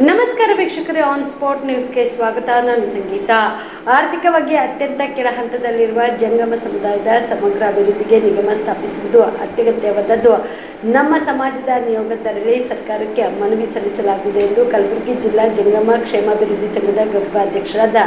ನಮಸ್ಕಾರ ವೀಕ್ಷಕರೇ, on spot ನ್ಯೂಸ್ಗೆ ಸ್ವಾಗತ. ನಾನು ಸಂಗೀತ. ಆರ್ಥಿಕವಾಗಿ ಅತ್ಯಂತ ಕೆಳ ಹಂತದಲ್ಲಿರುವ ಜಂಗಮ ಸಮುದಾಯದ ಸಮಗ್ರ ಅಭಿವೃದ್ಧಿಗೆ ನಿಗಮ ಸ್ಥಾಪಿಸುವುದು ಅತ್ಯಗತ್ಯವಾದದ್ದು. ನಮ್ಮ ಸಮಾಜದ ನಿಯೋಗದರಲ್ಲಿ ಸರ್ಕಾರಕ್ಕೆ ಮನವಿ ಸಲ್ಲಿಸಲಾಗುವುದು ಎಂದು ಕಲಬುರಗಿ ಜಿಲ್ಲಾ ಜಂಗಮ ಕ್ಷೇಮಾಭಿವೃದ್ಧಿ ಸಂಘದ ಗೌರವಾಧ್ಯಕ್ಷರಾದ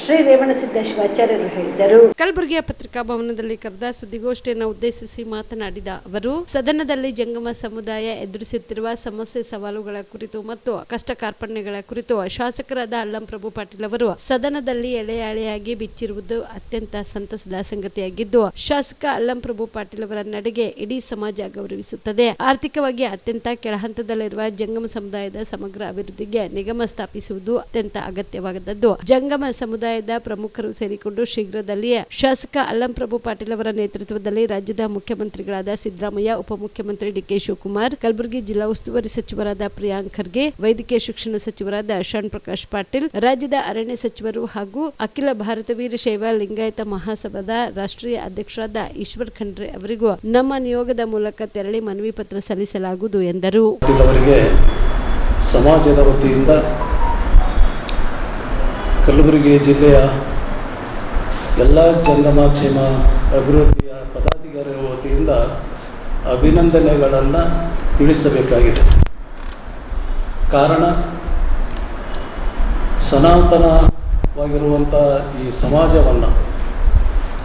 ಶ್ರೀ ರೇವಣಸಿದ್ದ ಶಿವಾಚಾರ್ಯರು ಹೇಳಿದರು. ಕಲಬುರಗಿಯ ಪತ್ರಿಕಾ ಭವನದಲ್ಲಿ ಕರೆದ ಸುದ್ದಿಗೋಷ್ಠಿಯನ್ನು ಉದ್ದೇಶಿಸಿ ಮಾತನಾಡಿದ ಅವರು, ಸದನದಲ್ಲಿ ಜಂಗಮ ಸಮುದಾಯ ಎದುರಿಸುತ್ತಿರುವ ಸಮಸ್ಯೆ ಸವಾಲುಗಳ ಕುರಿತು ಮತ್ತು ಕಷ್ಟ ಕಾರ್ಪಣ್ಯಗಳ ಕುರಿತು ಶಾಸಕರಾದ ಅಲ್ಲಂ ಪ್ರಭು ಪಾಟೀಲ್ ಅವರು ಸದನದಲ್ಲಿ ಎಳೆಯಾಳೆಯಾಗಿ ಬಿಚ್ಚಿರುವುದು ಅತ್ಯಂತ ಸಂತಸದ ಸಂಗತಿಯಾಗಿದ್ದು, ಶಾಸಕ ಅಲ್ಲಂ ಪ್ರಭು ಪಾಟೀಲ್ ಅವರ ನಡೆಗೆ ಇಡೀ ಸಮಾಜ ಗೌರವಿಸುತ್ತದೆ. ಆರ್ಥಿಕವಾಗಿ ಅತ್ಯಂತ ಕೆಳಹಂತದಲ್ಲಿರುವ ಜಂಗಮ ಸಮುದಾಯದ ಸಮಗ್ರ ಅಭಿವೃದ್ಧಿಗೆ ನಿಗಮ ಸ್ಥಾಪಿಸುವುದು ಅತ್ಯಂತ ಅಗತ್ಯವಾದದ್ದು. ಜಂಗಮ ಸಮುದಾಯದ ಪ್ರಮುಖರು ಸೇರಿಕೊಂಡು ಶೀಘ್ರದಲ್ಲಿಯೇ ಶಾಸಕ ಅಲ್ಲಂ ಪ್ರಭು ಪಾಟೀಲ್ ಅವರ ನೇತೃತ್ವದಲ್ಲಿ ರಾಜ್ಯದ ಮುಖ್ಯಮಂತ್ರಿಗಳಾದ ಸಿದ್ದರಾಮಯ್ಯ, ಉಪಮುಖ್ಯಮಂತ್ರಿ ಡಿ.ಕೆ. ಶಿವಕುಮಾರ್, ಕಲಬುರಗಿ ಜಿಲ್ಲಾ ಉಸ್ತುವಾರಿ ಸಚಿವರಾದ ಪ್ರಿಯಾಂಕ್ ಖರ್ಗೆ, ವೈದ್ಯಕೀಯ ಶಿಕ್ಷಣ ಸಚಿವರಾದ ಶರಣ್ ಪ್ರಕಾಶ್ ಪಾಟೀಲ್, ರಾಜ್ಯದ ಅರಣ್ಯ ಸಚಿವರು ಹಾಗೂ ಅಖಿಲ ಭಾರತ ವೀರಶೈವ ಲಿಂಗಾಯತ ಮಹಾಸಭಾದ ರಾಷ್ಟ್ರೀಯ ಅಧ್ಯಕ್ಷರಾದ ಈಶ್ವರ್ ಖಂಡ್ರೆ ಅವರಿಗೂ ನಮ್ಮ ನಿಯೋಗದ ಮೂಲಕ ತೆರಳಿ ಮನವಿ ಪತ್ರ ಸಲ್ಲಿಸಲಾಗುವುದು ಎಂದರು. ಸಮಾಜದ ವತಿಯಿಂದ ಕಲಬುರಗಿ ಜಿಲ್ಲೆಯ ಎಲ್ಲ ಜಂಗಮ ಕ್ಷೇಮ ಅಭಿವೃದ್ಧಿಯ ಪದಾಧಿಕಾರಿಗಳ ವತಿಯಿಂದ ಅಭಿನಂದನೆಗಳನ್ನು ತಿಳಿಸಬೇಕಾಗಿದೆ. ಕಾರಣ, ಸನಾತನವಾಗಿರುವಂಥ ಈ ಸಮಾಜವನ್ನು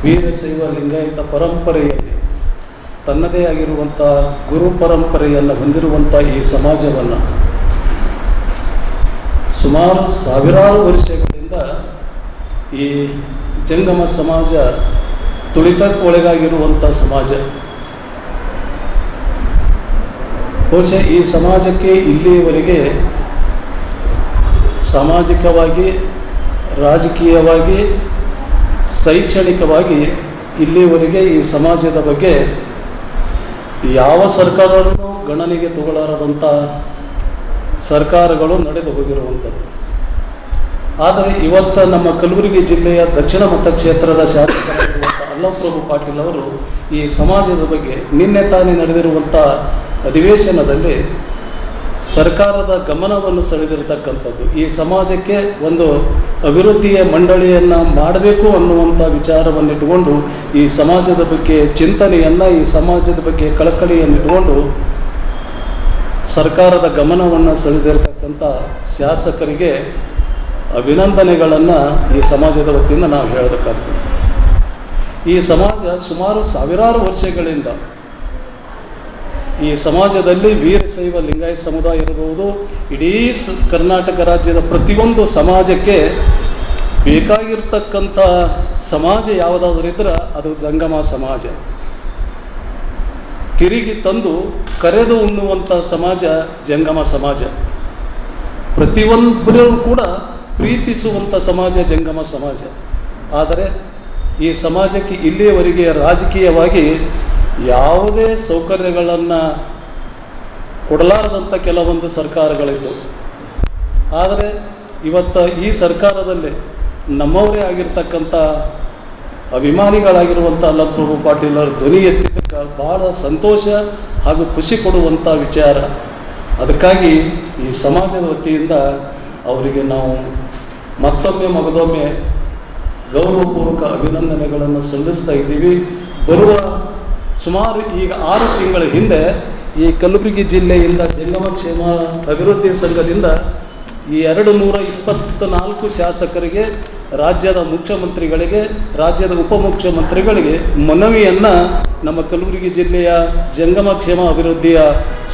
ವೀರಶೈವ ಲಿಂಗಾಯತ ಪರಂಪರೆಯಲ್ಲಿ ತನ್ನದೇ ಆಗಿರುವಂಥ ಗುರು ಪರಂಪರೆಯನ್ನು ಹೊಂದಿರುವಂಥ ಈ ಸಮಾಜವನ್ನು ಸುಮಾರು ಸಾವಿರಾರು ವರ್ಷಗಳಿಂದ ಈ ಜಂಗಮ ಸಮಾಜ ತುಳಿತಕ್ಕೊಳಗಾಗಿರುವಂಥ ಸಮಾಜ. ಬಹುಶಃ ಈ ಸಮಾಜಕ್ಕೆ ಇಲ್ಲಿಯವರೆಗೆ ಸಾಮಾಜಿಕವಾಗಿ, ರಾಜಕೀಯವಾಗಿ, ಶೈಕ್ಷಣಿಕವಾಗಿ ಇಲ್ಲಿಯವರೆಗೆ ಈ ಸಮಾಜದ ಬಗ್ಗೆ ಯಾವ ಸರ್ಕಾರವನ್ನು ಗಣನೆಗೆ ತಗೊಳ್ಳಾರದಂಥ ಸರ್ಕಾರಗಳು ನಡೆದು ಹೋಗಿರುವಂಥದ್ದು. ಆದರೆ ಇವತ್ತು ನಮ್ಮ ಕಲಬುರಗಿ ಜಿಲ್ಲೆಯ ದಕ್ಷಿಣ ಮತಕ್ಷೇತ್ರದ ಶಾಸಕರಾಗಿರುವಂಥ ಅಲ್ಲಂ ಪ್ರಭು ಪಾಟೀಲ್ ಅವರು ಈ ಸಮಾಜದ ಬಗ್ಗೆ ನಿನ್ನೆ ತಾನೇ ನಡೆದಿರುವಂಥ ಅಧಿವೇಶನದಲ್ಲಿ ಸರ್ಕಾರದ ಗಮನವನ್ನು ಸೆಳೆದಿರತಕ್ಕಂಥದ್ದು. ಈ ಸಮಾಜಕ್ಕೆ ಒಂದು ಅಭಿವೃದ್ಧಿಯ ಮಂಡಳಿಯನ್ನು ಮಾಡಬೇಕು ಅನ್ನುವಂಥ ವಿಚಾರವನ್ನಿಟ್ಟುಕೊಂಡು ಈ ಸಮಾಜದ ಬಗ್ಗೆ ಚಿಂತನೆಯನ್ನು, ಈ ಸಮಾಜದ ಬಗ್ಗೆ ಕಳಕಳಿಯನ್ನಿಟ್ಟುಕೊಂಡು ಸರ್ಕಾರದ ಗಮನವನ್ನು ಸೆಳೆದಿರತಕ್ಕಂಥ ಶಾಸಕರಿಗೆ ಅಭಿನಂದನೆಗಳನ್ನು ಈ ಸಮಾಜದ ವತಿಯಿಂದ ನಾವು ಹೇಳಬೇಕಾಗ್ತದೆ. ಈ ಸಮಾಜ ಸುಮಾರು ಸಾವಿರಾರು ವರ್ಷಗಳಿಂದ ಈ ಸಮಾಜದಲ್ಲಿ ವೀರಶೈವ ಲಿಂಗಾಯತ ಸಮುದಾಯ ಇರಬಹುದು, ಇಡೀ ಕರ್ನಾಟಕ ರಾಜ್ಯದ ಪ್ರತಿಯೊಂದು ಸಮಾಜಕ್ಕೆ ಬೇಕಾಗಿರ್ತಕ್ಕಂಥ ಸಮಾಜ ಯಾವುದಾದ್ರೂ ಇದ್ರೆ ಅದು ಜಂಗಮ ಸಮಾಜ. ತಿರುಗಿ ತಂದು ಕರೆದು ಉಣ್ಣುವಂಥ ಸಮಾಜ ಜಂಗಮ ಸಮಾಜ. ಪ್ರತಿಯೊಬ್ಬರೂ ಕೂಡ ಪ್ರೀತಿಸುವಂಥ ಸಮಾಜ ಜಂಗಮ ಸಮಾಜ. ಆದರೆ ಈ ಸಮಾಜಕ್ಕೆ ಇಲ್ಲಿಯವರೆಗೆ ರಾಜಕೀಯವಾಗಿ ಯಾವುದೇ ಸೌಕರ್ಯಗಳನ್ನು ಕೊಡಲಾರದಂಥ ಕೆಲವೊಂದು ಸರ್ಕಾರಗಳಿದ್ದು, ಆದರೆ ಇವತ್ತು ಈ ಸರ್ಕಾರದಲ್ಲಿ ನಮ್ಮವರೇ ಆಗಿರ್ತಕ್ಕಂಥ ಅಭಿಮಾನಿಗಳಾಗಿರುವಂಥ ಅಲ್ಲಂ ಪ್ರಭು ಪಾಟೀಲ್ ಅವರು ಧ್ವನಿ ಎತ್ತಿದ್ದಕ್ಕೆ ಭಾಳ ಸಂತೋಷ ಹಾಗೂ ಖುಷಿ ಕೊಡುವಂಥ ವಿಚಾರ. ಅದಕ್ಕಾಗಿ ಈ ಸಮಾಜದ ವತಿಯಿಂದ ಅವರಿಗೆ ನಾವು ಮತ್ತೊಮ್ಮೆ ಮಗದೊಮ್ಮೆ ಗೌರವಪೂರ್ವಕ ಅಭಿನಂದನೆಗಳನ್ನು ಸಲ್ಲಿಸ್ತಾ ಇದ್ದೀವಿ. ಬರುವ ಸುಮಾರು ಈಗ 6 ತಿಂಗಳ ಹಿಂದೆ ಈ ಕಲಬುರಗಿ ಜಿಲ್ಲೆಯಿಂದ ಜಂಗಮ ಕ್ಷೇಮ ಅಭಿವೃದ್ಧಿ ಸಂಘದಿಂದ ಈ 224 ಶಾಸಕರಿಗೆ, ರಾಜ್ಯದ ಮುಖ್ಯಮಂತ್ರಿಗಳಿಗೆ, ರಾಜ್ಯದ ಉಪಮುಖ್ಯಮಂತ್ರಿಗಳಿಗೆ ಮನವಿಯನ್ನು ನಮ್ಮ ಕಲಬುರಗಿ ಜಿಲ್ಲೆಯ ಜಂಗಮ ಕ್ಷೇಮ ಅಭಿವೃದ್ಧಿಯ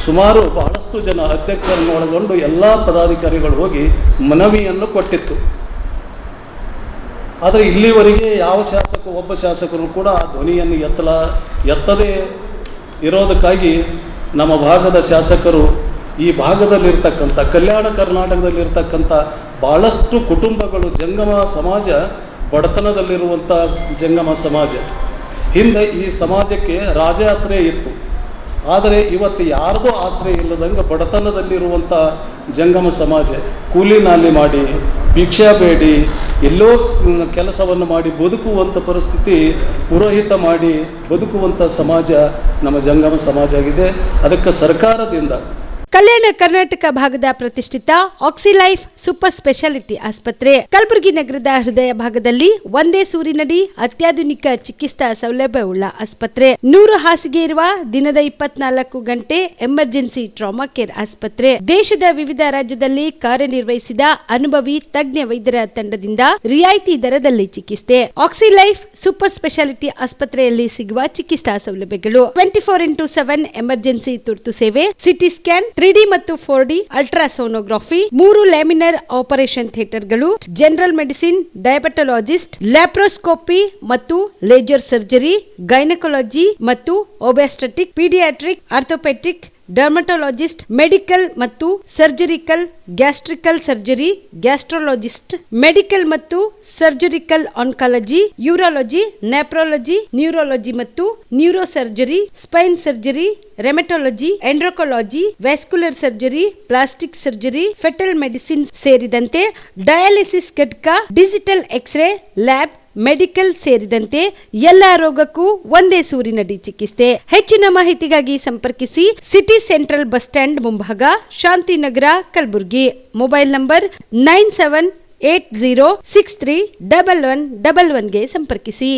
ಸುಮಾರು ಬಹಳಷ್ಟು ಜನ ಅಧ್ಯಕ್ಷರನ್ನು ಒಳಗೊಂಡು ಎಲ್ಲ ಪದಾಧಿಕಾರಿಗಳು ಹೋಗಿ ಮನವಿಯನ್ನು ಕೊಟ್ಟಿತ್ತು. ಆದರೆ ಇಲ್ಲಿವರೆಗೆ ಯಾವ ಒಬ್ಬ ಶಾಸಕರು ಕೂಡ ಆ ಧ್ವನಿಯನ್ನು ಎತ್ತದೇ ಇರೋದಕ್ಕಾಗಿ ನಮ್ಮ ಭಾಗದ ಶಾಸಕರು ಈ ಭಾಗದಲ್ಲಿರ್ತಕ್ಕಂಥ ಕಲ್ಯಾಣ ಕರ್ನಾಟಕದಲ್ಲಿರ್ತಕ್ಕಂಥ ಭಾಳಷ್ಟು ಕುಟುಂಬಗಳು ಜಂಗಮ ಸಮಾಜ, ಬಡತನದಲ್ಲಿರುವಂಥ ಜಂಗಮ ಸಮಾಜ. ಹಿಂದೆ ಈ ಸಮಾಜಕ್ಕೆ ರಾಜಾಶ್ರಯ ಇತ್ತು. ಆದರೆ ಇವತ್ತು ಯಾರ್ದೋ ಆಶ್ರಯ ಇಲ್ಲದಂಗೆ ಬಡತನದಲ್ಲಿರುವಂಥ ಜಂಗಮ ಸಮಾಜ ಕೂಲಿ ನಾಲಿ ಮಾಡಿ, ಭಿಕ್ಷಾ ಬೇಡಿ, ಎಲ್ಲೋ ಕೆಲಸವನ್ನು ಮಾಡಿ ಬದುಕುವಂಥ ಪರಿಸ್ಥಿತಿ, ಪುರೋಹಿತ ಮಾಡಿ ಬದುಕುವಂಥ ಸಮಾಜ ನಮ್ಮ ಜಂಗಮ ಸಮಾಜ ಆಗಿದೆ. ಅದಕ್ಕೆ ಸರ್ಕಾರದಿಂದ ಕಲ್ಯಾಣ ಕರ್ನಾಟಕ ಭಾಗದ ಪ್ರತಿಷ್ಠಿತ ಆಕ್ಸಿಲೈಫ್ ಸೂಪರ್ ಸ್ಪೆಷಾಲಿಟಿ ಆಸ್ಪತ್ರೆ ಕಲಬುರಗಿ ನಗರದ ಹೃದಯ ಭಾಗದಲ್ಲಿ ಒಂದೇ ಸೂರಿನಡಿ ಅತ್ಯಾಧುನಿಕ ಚಿಕಿತ್ಸಾ ಸೌಲಭ್ಯವುಳ್ಳ ಆಸ್ಪತ್ರೆ. 100 ಹಾಸಿಗೆ ಇರುವ ದಿನದ 24 ಗಂಟೆ ಎಮರ್ಜೆನ್ಸಿ ಟ್ರಾಮಾ ಕೇರ್ ಆಸ್ಪತ್ರೆ. ದೇಶದ ವಿವಿಧ ರಾಜ್ಯದಲ್ಲಿ ಕಾರ್ಯನಿರ್ವಹಿಸಿದ ಅನುಭವಿ ತಜ್ಞ ವೈದ್ಯರ ತಂಡದಿಂದ ರಿಯಾಯಿತಿ ದರದಲ್ಲಿ ಚಿಕಿತ್ಸೆ. ಆಕ್ಸಿಲೈಫ್ ಸೂಪರ್ ಸ್ಪೆಷಾಲಿಟಿ ಆಸ್ಪತ್ರೆಯಲ್ಲಿ ಸಿಗುವ ಚಿಕಿತ್ಸಾ ಸೌಲಭ್ಯಗಳು: 24x7 ಎಮರ್ಜೆನ್ಸಿ ತುರ್ತು ಸೇವೆ, ಸಿಟಿ ಸ್ಕ್ಯಾನ್, 3D ಮತ್ತು 4D ಅಲ್ಟ್ರಾಸೋನೋಗ್ರಫಿ, 3 ಲ್ಯಾಮಿನರ್ ಆಪರೇಷನ್ ಥಿಯೇಟರ್ಗಳು, ಜನರಲ್ ಮೆಡಿಸಿನ್, ಡಯಾಬೆಟೊಲಾಜಿಸ್ಟ್, ಲ್ಯಾಪ್ರೋಸ್ಕೋಪಿ ಮತ್ತು ಲೇಜರ್ ಸರ್ಜರಿ, ಗೈನಕಾಲಜಿ ಮತ್ತು obstetric, paediatric, orthopaedic, dermatologist, medical ಮತ್ತು surgical, gastric surgery, gastrologist, medical ಮತ್ತು surgical oncology, urology, nephrology, neurology ಮತ್ತು neuro surgery, spine surgery, rheumatology, endocrinology, vascular surgery, plastic surgery, foetal medicine ಸೇರಿದಂತೆ dialysis ಘಟಕ, digital X ray lab, medical ಸೇರಿದಂತೆ ಎಲ್ಲಾ ರೋಗಕ್ಕೂ ಒಂದೇ ಸೂರಿನಡಿ ಚಿಕಿತ್ಸೆ. ಹೆಚ್ಚಿನ ಮಾಹಿತಿಗಾಗಿ ಸಂಪರ್ಕಿಸಿ ಸಿಟಿ ಸೆಂಟ್ರಲ್ ಬಸ್ ಸ್ಟ್ಯಾಂಡ್ ಮುಂಭಾಗ, ಶಾಂತಿನಗರ, ಕಲಬುರಗಿ. ಮೊಬೈಲ್ ನಂಬರ್ 9780631111ಗೆ ಸಂಪರ್ಕಿಸಿ.